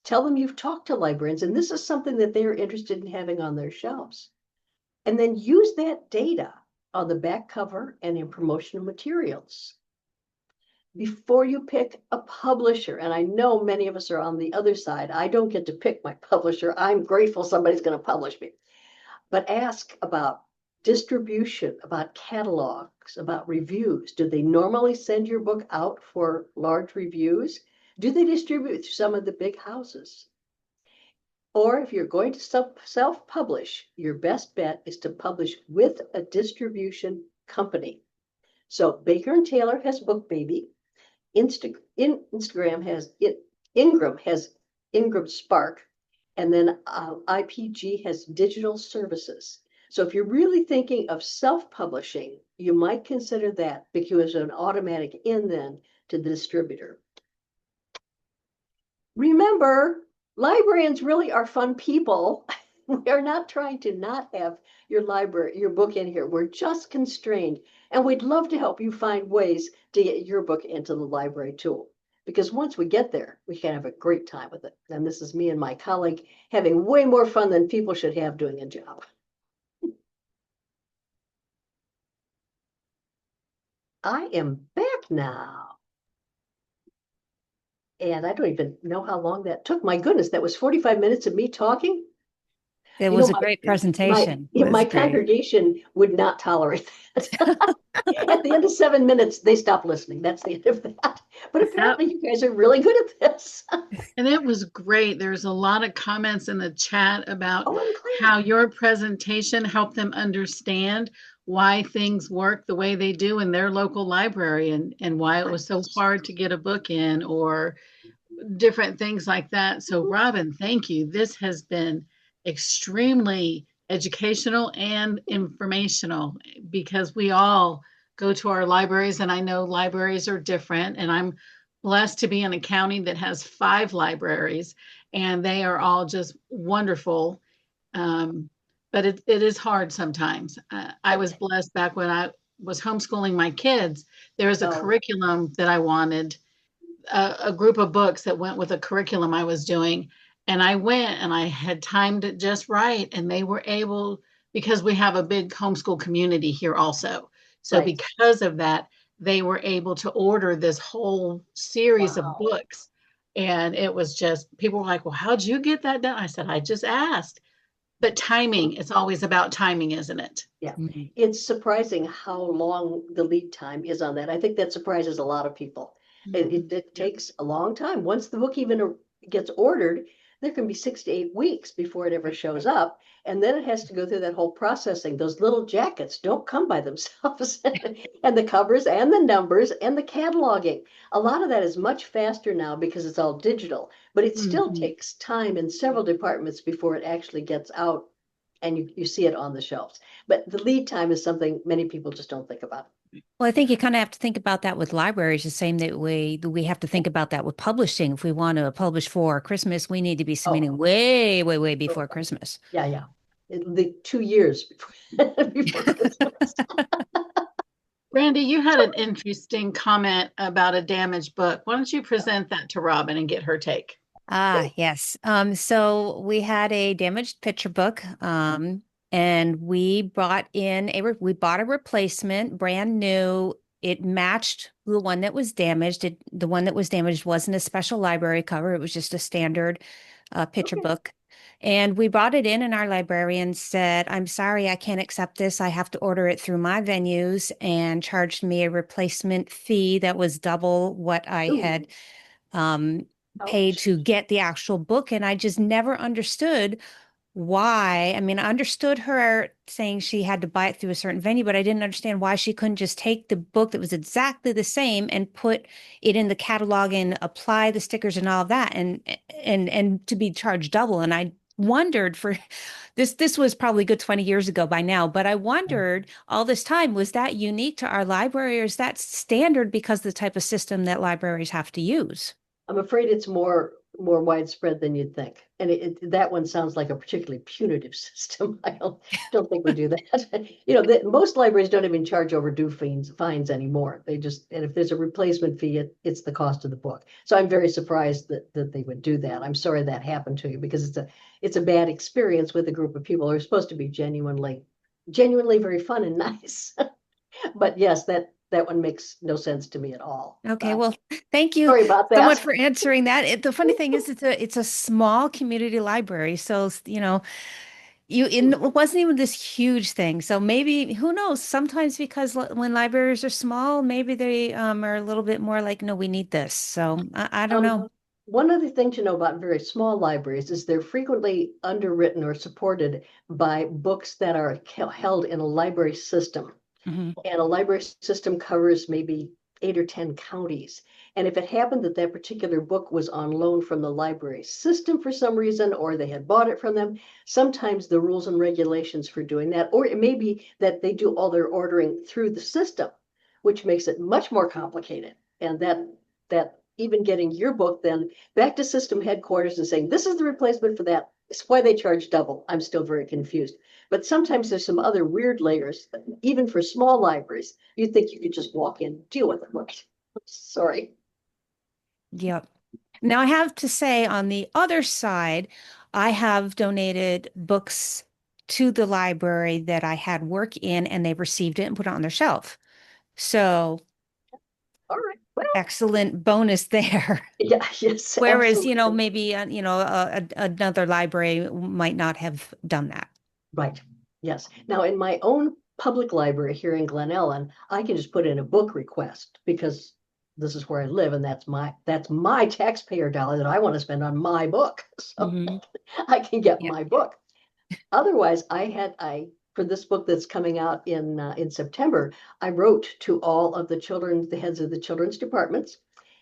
Tell them you've talked to librarians and this is something that they're interested in having on their shelves. And then use that data on the back cover and in promotional materials. Before you pick a publisher, and I know many of us are on the other side, I don't get to pick my publisher. I'm grateful somebody's going to publish me. but ask about distribution, about catalogs, about reviews. Do they normally send your book out for large reviews? Do they distribute through some of the big houses? Or if you're going to self-publish, your best bet is to publish with a distribution company. So Baker and Taylor has BookBaby. Instagram has Ingram has Ingram Spark, and then IPG has Digital Services. So if you're really thinking of self-publishing, you might consider that because of an automatic in then to the distributor. Remember, librarians really are fun people. We are not trying to not have your book in here. We're just constrained, and we'd love to help you find ways to get your book into the library too. Because once we get there, we can have a great time with it. And this is me and my colleague having way more fun than people should have doing a job. I am back now. And I don't even know how long that took. My goodness, that was 45 minutes of me talking. It was a great presentation. My congregation would not tolerate that. At the end of 7 minutes, they stopped listening. That's the end of that. But apparently you guys are really good at this. And it was great. There's a lot of comments in the chat about how your presentation helped them understand why things work the way they do in their local library and why it was so hard to get a book in or different things like that. So Robin, thank you. This has been extremely educational and informational because we all go to our libraries, and I know libraries are different, and I'm blessed to be in a county that has 5 libraries, and they are all just wonderful. But it is hard sometimes. I was blessed back when I was homeschooling my kids. There was a curriculum that I wanted, a group of books that went with a curriculum I was doing. And I went and I had timed it just right. And they were able, because we have a big homeschool community here also. So because of that, they were able to order this whole series of books. And it was just, people were like, well, how'd you get that done? I said, I just asked. But timing, it's always about timing, isn't it? Yeah. It's surprising how long the lead time is on that. I think that surprises a lot of people. It takes a long time. Once the book even gets ordered, there can be 6 to 8 weeks before it ever shows up. And then it has to go through that whole processing. Those little jackets don't come by themselves. And the covers and the numbers and the cataloging. A lot of that is much faster now because it's all digital, but it still takes time in several departments before it actually gets out and you see it on the shelves. But the lead time is something many people just don't think about. Well, I think you kind of have to think about that with libraries the same that we have to think about that with publishing. If we want to publish for Christmas, we need to be submitting way before Christmas. Yeah. The 2 years before Christmas. Brandy, you had an interesting comment about a damaged book. Why don't you present that to Robin and get her take? Yes. So we had a damaged picture book. And we bought a replacement, brand new. It matched the one that was damaged. The one that was damaged wasn't a special library cover. It was just a standard picture book. And we brought it in, and our librarian said, I'm sorry, I can't accept this. I have to order it through my venues, and charged me a replacement fee that was double what I had paid to get the actual book. And I just never understood why. I mean, I understood her saying she had to buy it through a certain venue, but I didn't understand why she couldn't just take the book that was exactly the same and put it in the catalog and apply the stickers and all of that and to be charged double. And I wondered for this was probably a good 20 years ago by now, but I wondered all this time, was that unique to our library or is that standard because of the type of system that libraries have to use? I'm afraid it's more widespread than you'd think. And that one sounds like a particularly punitive system. I don't think we do that. Most libraries don't even charge overdue fines anymore. And if there's a replacement fee, it's the cost of the book. So I'm very surprised that they would do that. I'm sorry that happened to you because it's a bad experience with a group of people who are supposed to be genuinely very fun and nice. But yes, that one makes no sense to me at all. Okay, well, thank you so much for answering that. The funny thing is, it's a small community library, so it wasn't even this huge thing. So maybe, who knows, sometimes because when libraries are small, maybe they are a little bit more like, no, we need this. So I don't know. One other thing to know about very small libraries is they're frequently underwritten or supported by books that are held in a library system. Hmm. And a library system covers maybe 8 or 10 counties. And if it happened that that particular book was on loan from the library system for some reason, or they had bought it from them, sometimes the rules and regulations for doing that, or it may be that they do all their ordering through the system, which makes it much more complicated. And that even getting your book then back to system headquarters and saying, this is the replacement for that. It's why they charge double. I'm still very confused. But sometimes there's some other weird layers, even for small libraries. You think you could just walk in, deal with it, right? Sorry. Yep. Now I have to say on the other side, I have donated books to the library that I had work in and they received it and put it on their shelf. So All right. Well, excellent bonus there. yeah, yes, Whereas, absolutely. maybe, another library might not have done that. Right. Yes. Now, in my own public library here in Glen Ellen, I can just put in a book request because this is where I live and that's my taxpayer dollar that I want to spend on my book. So Hmm. I can get Yeah. my book. Otherwise, for this book that's coming out in September, I wrote to all of the heads of the children's departments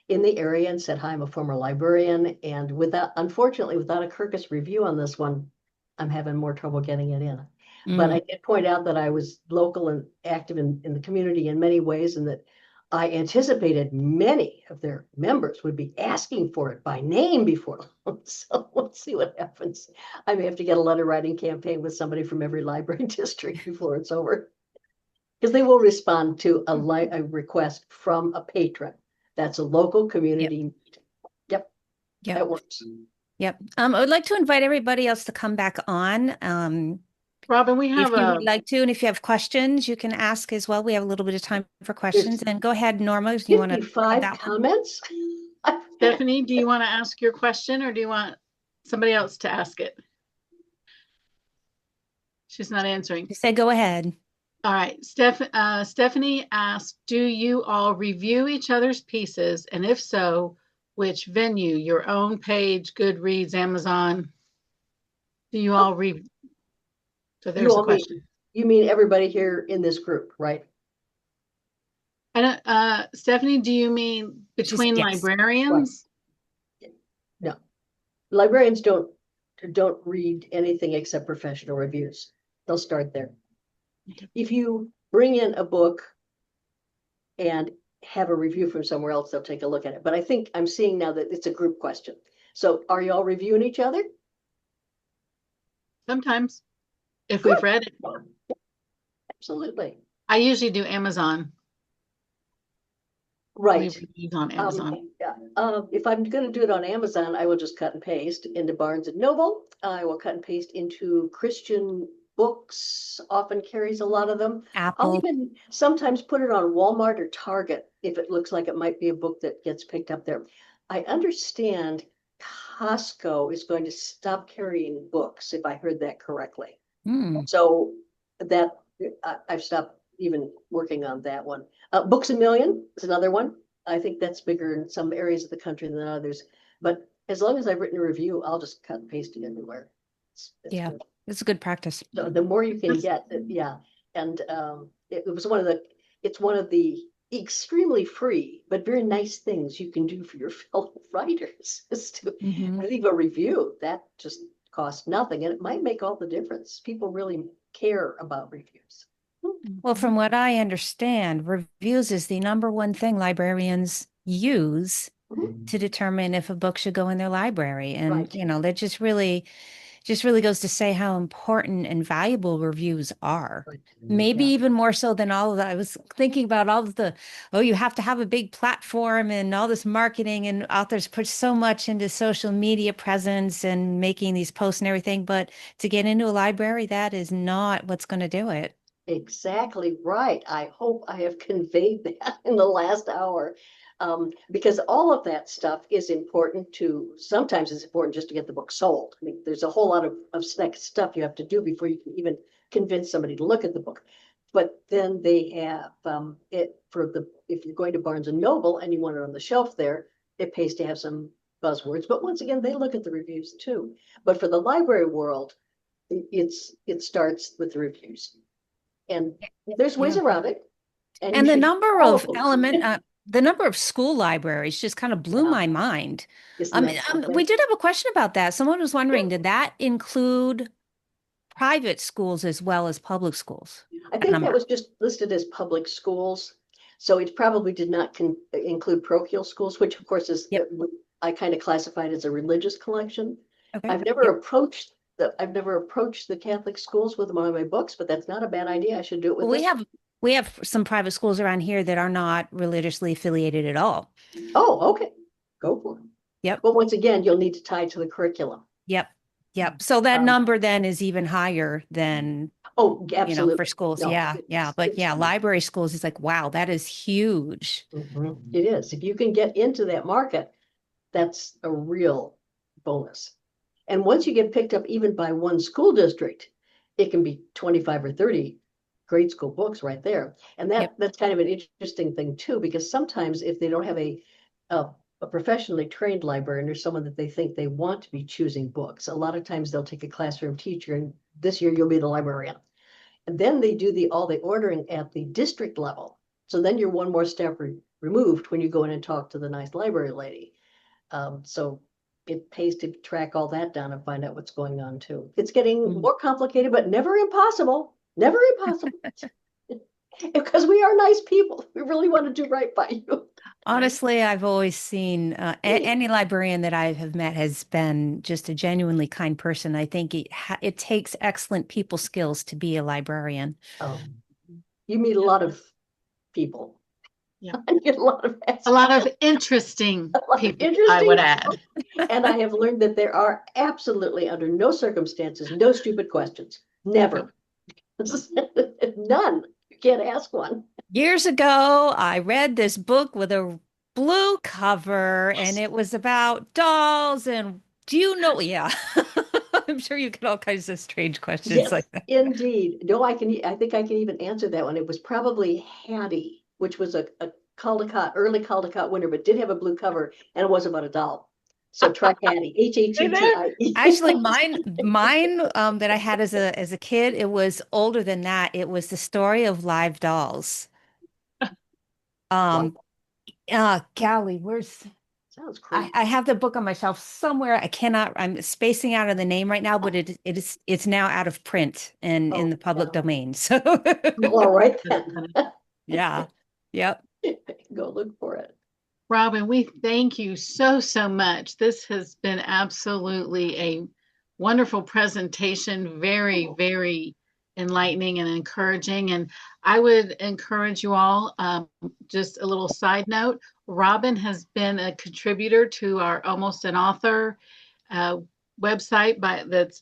in the area and said, "Hi, I'm a former librarian," and unfortunately, without a Kirkus review on this one, I'm having more trouble getting it in. But I Mm. did point out that I was local and active in the community in many ways, and that I anticipated many of their members would be asking for it by name before long. So we'll see what happens. I may have to get a letter writing campaign with somebody from every library district before it's over. Because they will respond to a request from a patron. That's a local Yep. community need. Yep, Yep. that works. Yep. I would like to invite everybody else to come back on. Robin, we If have you would like to, and if you have questions, you can ask as well. We have a little bit of time for There's questions. And go ahead, Norma, if you want to have 55 that one. comments. Stephanie. Do you want to ask your question or do you want somebody else to ask it? She's not answering. Just say go ahead. All right. Stephanie asked, do you all review each other's pieces? And if so, which venue? Your own page, Goodreads, Amazon? Do you all read? So You there's a all mean question. you mean everybody here in this group, right? And Stephanie, do you mean She's between yes. Right. librarians? No. Librarians don't read anything except professional reviews. They'll start there. If you bring in a book and have a review from somewhere else, they'll take a look at it. But I think I'm seeing now that it's a group question. So are you all reviewing each other? Sometimes, if Good. we've read it. Yeah, absolutely. I usually do Amazon. Right. Leave reviews on Amazon. If I'm going to do it on Amazon, I will just cut and paste into Barnes and Noble. I will cut and paste into Christian Books, often carries a lot of them. I'll Apple. even sometimes put it on Walmart or Target if it looks like it might be a book that gets picked up there. I understand Costco is going to stop carrying books, if I heard that correctly. Hmm. So that I've stopped even working on that one. Books a Million is another one. I think that's bigger in some areas of the country than others. But as long as I've written a review, I'll just cut and paste it everywhere. It's Yeah, good. it's a good practice. So the more you can get, yeah. And it's one of the extremely free but very nice things you can do for your fellow writers is to Hmm. leave a review. That just costs nothing, and it might make all the difference. People really care about reviews. Well, from what I understand, reviews is the number one thing librarians use Mhm. to determine if a book should go in their library. And, Right, that just really goes to say how important and valuable reviews are. right. Maybe Yeah, even more so than all of that. I was thinking about all of oh, you have to have a big platform and all this marketing, and authors put so much into social media presence and making these posts and everything. But to get into a library, that is not what's going to do it. exactly right. I hope I have conveyed that in the last hour. Because all of that stuff is important to, sometimes it's important just to get the book sold. I mean, there's a whole lot of stuff you have to do before you can even convince somebody to look at the book. But then they have it for if you're going to Barnes and Noble and you want it on the shelf there, it pays to have some buzzwords. But once again, they look at the reviews too. But for the library world, it starts with the reviews. And there's ways around it. And the number of school libraries just kind of blew my mind. We did have a question about that. Someone was wondering, did that include private schools as well as public schools? I think that was just listed as public schools. So it probably did not include parochial schools, which of course is, I kind of classified as a religious collection. Okay. I've never approached the Catholic schools with one of my books, but that's not a bad idea. I should do it with we have some private schools around here that are not religiously affiliated at all. Oh, okay. Go for it. Yep. But once again, you'll need to tie to the curriculum. Yep. So that number then is even higher than, absolutely. For schools. No, yeah. But library schools is like, wow, that is huge. Mm-hmm. It is. If you can get into that market, that's a real bonus. And once you get picked up even by one school district, it can be 25 or 30 grade school books right there. And that's kind of an interesting thing too, because sometimes if they don't have a professionally trained librarian or someone that they think they want to be choosing books, a lot of times they'll take a classroom teacher, and this year you'll be the librarian. And then they do all the ordering at the district level. So then you're one more step removed when you go in and talk to the nice library lady. So it pays to track all that down and find out what's going on too. It's getting more complicated, but never impossible. Never impossible. Because we are nice people. We really want to do right by you. Honestly, I've always seen any librarian that I have met has been just a genuinely kind person. I think it takes excellent people skills to be a librarian. Oh, you meet a lot of people. Yeah, I get a lot of interesting people, I would add. And I have learned that there are absolutely, under no circumstances, no stupid questions. Never. None. You can't ask one. Years ago, I read this book with a blue cover, and it was about dolls. And do you know? Yeah. I'm sure you get all kinds of strange questions like that. Indeed. No, I think I can even answer that one. It was probably Hattie, which was a Caldecott, early Caldecott winner, but did have a blue cover, and it was about a doll. So try Hattie, Hattie. Actually, mine that I had as a kid, it was older than that. It was the story of live dolls. Golly, Sounds crazy. I have the book on my shelf somewhere. I'm spacing out on the name right now, but it's now out of print and in the public domain. So all right then. Yeah. Yep. Go look for it. Robin, we thank you so much. This has been absolutely a wonderful presentation, very, very enlightening and encouraging. And I would encourage you all, just a little side note, Robin has been a contributor to our Almost an Author website that's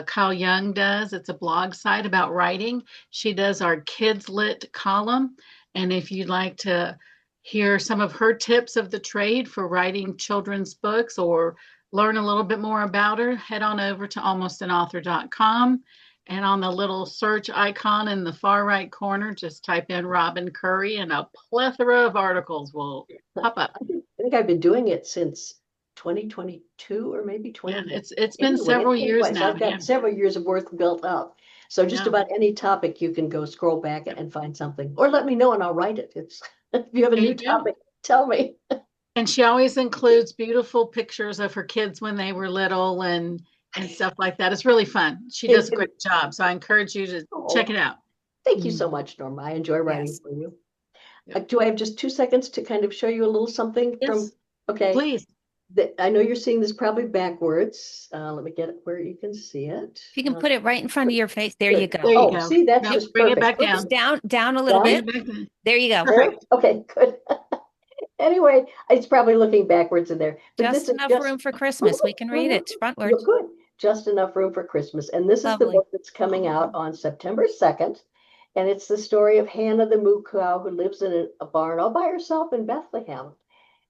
Kyle Young does. It's a blog site about writing. She does our Kids Lit column. And if you'd like to hear some of her tips of the trade for writing children's books or learn a little bit more about her, head on over to almostanauthor.com. And on the little search icon in the far right corner, just type in Robin Currie and a plethora of articles will pop up. I think I've been doing it since 2022 or maybe 20. Yeah, it's been several years now. I've got several years of work built up. So just about any topic, you can go scroll back and find something, or let me know and I'll write it. If you have a new topic, tell me. And she always includes beautiful pictures of her kids when they were little and stuff like that. It's really fun. She does a great job. So I encourage you to check it out. Thank you so much, Norma. I enjoy writing for you. Do I have just 2 seconds to kind of show you a little something from? Okay. Please. I know you're seeing this probably backwards. Let me get it where you can see it. You can put it right in front of your face. There you go. There you go. See, that's just bring perfect. it back down a little bit. There you go. Perfect. Okay, good. Anyway, it's probably looking backwards in there. But just enough room for Christmas. We can read it frontwards. Good. Just enough room for Christmas. And this is the book that's coming out on September 2nd. And it's the story of Hannah the Moo Cow who lives in a barn all by herself in Bethlehem.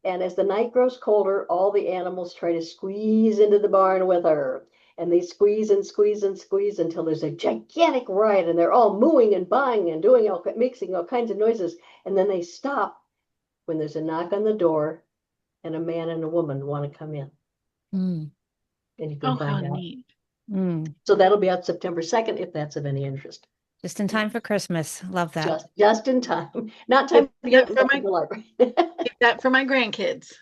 And as the night grows colder, all the animals try to squeeze into the barn with her. And they squeeze and squeeze and squeeze until there's a gigantic riot, and they're all mooing and baaing and mixing all kinds of noises. And then they stop when there's a knock on the door, and a man and a woman want to come in. Mm. And you Oh, can how find out. neat. Mm. So that'll be out September 2nd, if that's of any interest. Just in time for Christmas. Love that. Just in time. Not time to get to the library. Keep that for my grandkids.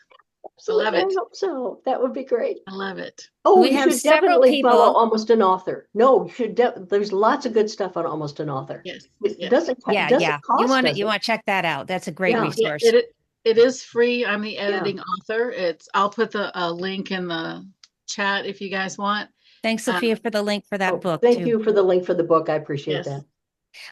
I love it. I hope so. That would be great. I love it. Oh, We you have should several definitely follow people. Almost an Author. No, you should. There's lots of good stuff on Almost an Author. Yes. It Yes. doesn't Yeah, doesn't cost, does you it? want to check that out. That's a great Yeah. Yeah, resource. it is free. I'm the editing author. I'll put the link in the chat if you guys want. Thanks, Sophia, for the link for that book Thank too. you for the link for the book. I appreciate Yes. that.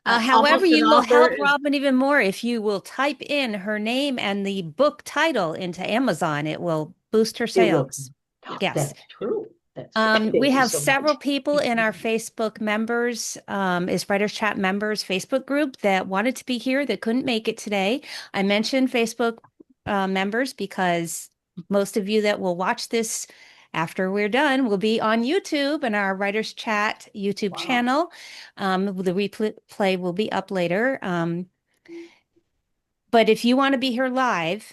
However, Almost an you will help Author Robin even more if you will type in her name and the book title into Amazon. It will boost her It will. sales. Oh, Yes. that's true. Thank We you have so several much. people in our Facebook members, is Writers Chat members Facebook group that wanted to be here that couldn't make it today. I mentioned Facebook members because most of you that will watch this after we're done will be on YouTube and our Writers Chat YouTube channel. The replay will be up later. But if you want to be here live,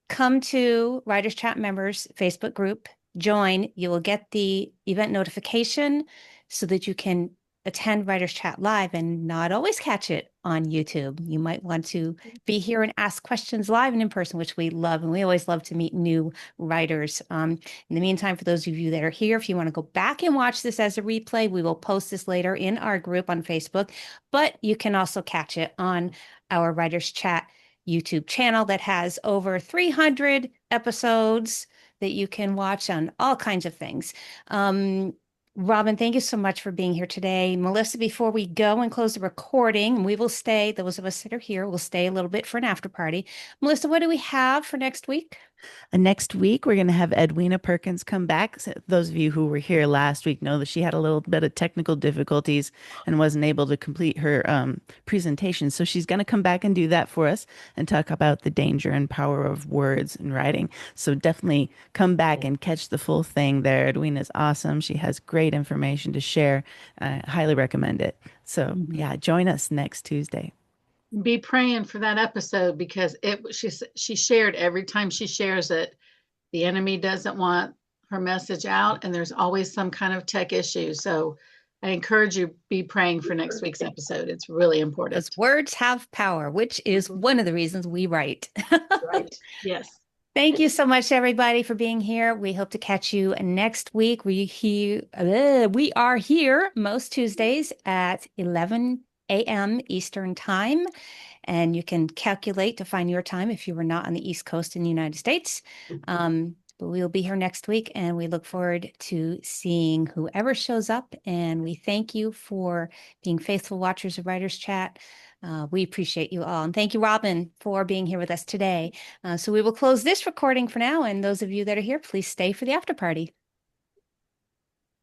come to Writers Chat members Facebook group, join. You will get the event notification so that you can attend Writers Chat live and not always catch it on YouTube. You might want to be here and ask questions live and in person, which we love. And we always love to meet new writers. In the meantime, for those of you that are here, if you want to go back and watch this as a replay, we will post this later in our group on Facebook, but you can also catch it on our Writers Chat YouTube channel that has over 300 episodes that you can watch on all kinds of things. Robin, thank you so much for being here today. Melissa, before we go and close the recording, we will stay, those of us that are here, will stay a little bit for an after party. Melissa, what do we have for next week? Next week, we're going to have Edwina Perkins come back. So those of you who were here last week know that she had a little bit of technical difficulties and wasn't able to complete her presentation. So she's going to come back and do that for us and talk about the danger and power of words in writing. So definitely come back and catch the full thing there. Edwina's awesome. She has great information to share. I highly recommend it. So yeah, join us next Tuesday. Be praying for that episode because she shared every time she shares it, the enemy doesn't want her message out, and there's always some kind of tech issue. So I encourage you be praying for next week's episode. It's really important. Because words have power, which is one of the reasons we write. Right. Yes. Thank you so much, everybody, for being here. We hope to catch you next week. We are here most Tuesdays at 11 a.m. Eastern Time, and you can calculate to find your time if you were not on the East Coast in the United States. But we'll be here next week, and we look forward to seeing whoever shows up. And we thank you for being faithful watchers of Writers Chat. We appreciate you all. And thank you, Robin, for being here with us today. So we will close this recording for now. And those of you that are here, please stay for the after party.